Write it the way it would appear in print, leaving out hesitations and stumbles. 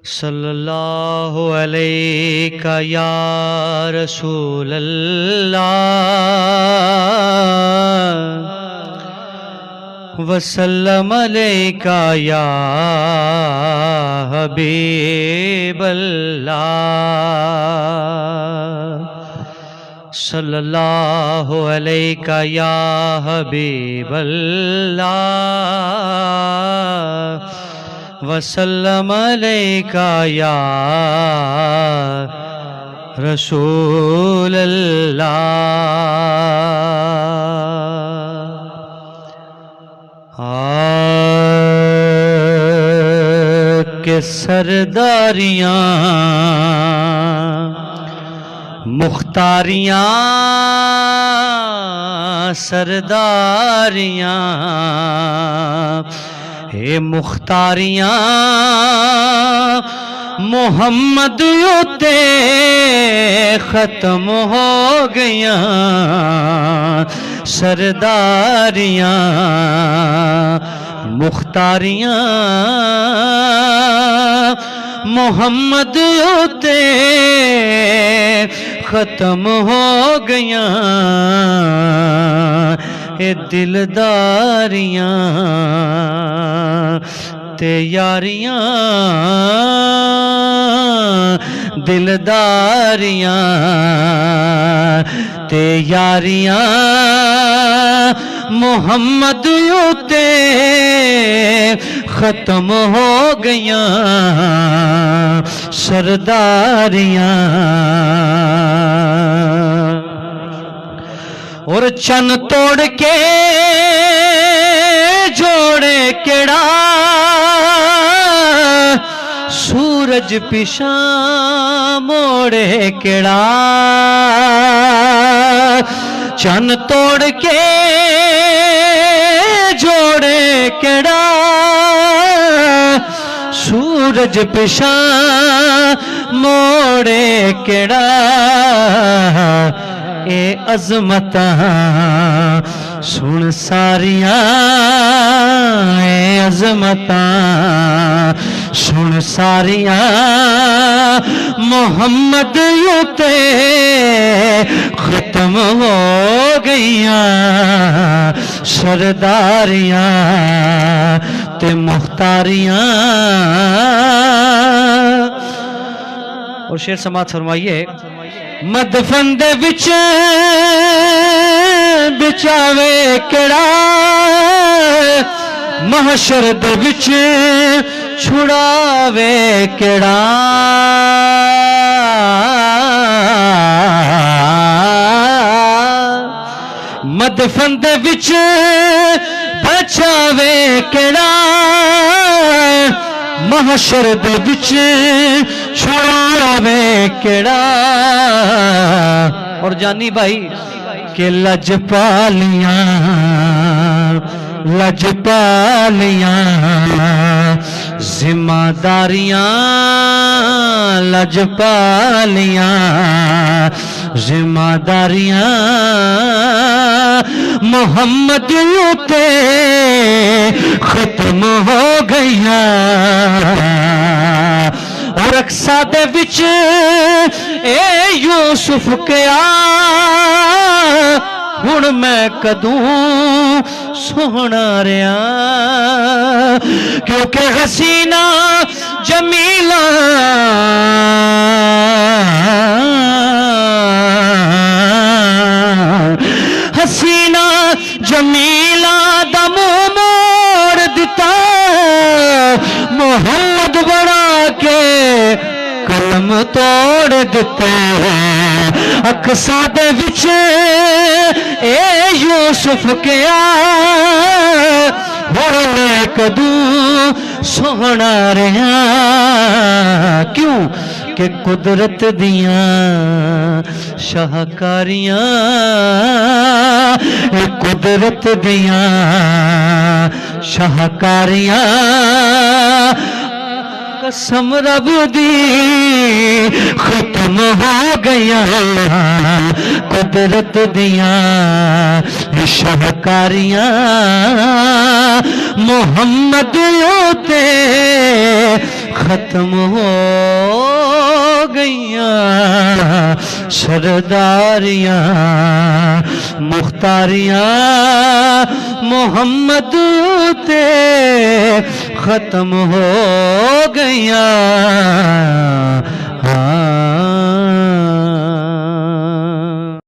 सल्लल्लाहु अलैका या रसूल अल्लाह वसल्लम अलैका या हबीब अल्लाह सल्लल्लाहु अलैका या हबीब अल्लाह वसल्लम अलैका या रसूल अल्लाह। के सरदारियाँ मुख्तारियाँ सरदारियाँ हे मुख्तारियाँ मोहम्मद उते ख़त्म हो गया सरदारियाँ मुख्तारियाँ मोहम्मद उते ख़त्म हो गया ए दिलदारियाँ ते यारियाँ दिलदारियाँ ते यारियाँ मोहम्मद उते ख़त्म हो गया सरदारियाँ। और चन तोड़ के जोड़े केड़ा सूरज पिछा मोड़े केड़ा चन तोड़ के जोड़े केड़ा सूरज पिछा मोड़े केड़ा ए अज़मता सुन सारियां ए अज़मता सुन सारियां मोहम्मद उते ख़त्म हो गईयां सरदारियां ते मुख्तारियां। और शेर समात फरमाइए मदफन दे विच बिचावे केड़ा महशर दे विच छुड़ावे केड़ा मदफन दे विच बचावे केड़ा महशर दे विच छुड़ावे केड़ा। और जानी भाई के लजपालियां लजपालियां जिम्मेदारियां लजपालियां जिम्मेदारियां मोहम्मद उते ख़त्म हो गईयां। और अक्सा दे विच ए यूसुफ क्या हुण मैं कदूं सोहना रहा क्योंकि हसीना जमीला हसीना जमीला दा मुंह मोड़ दिता मोहम्मद बना के कलम तोड़ दिता अक्सा दे विच ए यूसुफ क्या हुण मैं कदूं सोहना रहा क्यों कि कुदरत दियां शाहकारियां कुदरत दियां शाहकारियां कसम रब दी खत्म हो गया कुदरत दिया शाहकारियां मोहम्मद ते खत्म हो गईया सरदारियां मुख्तारियां मोहम्मद ते खत्म हो गईया।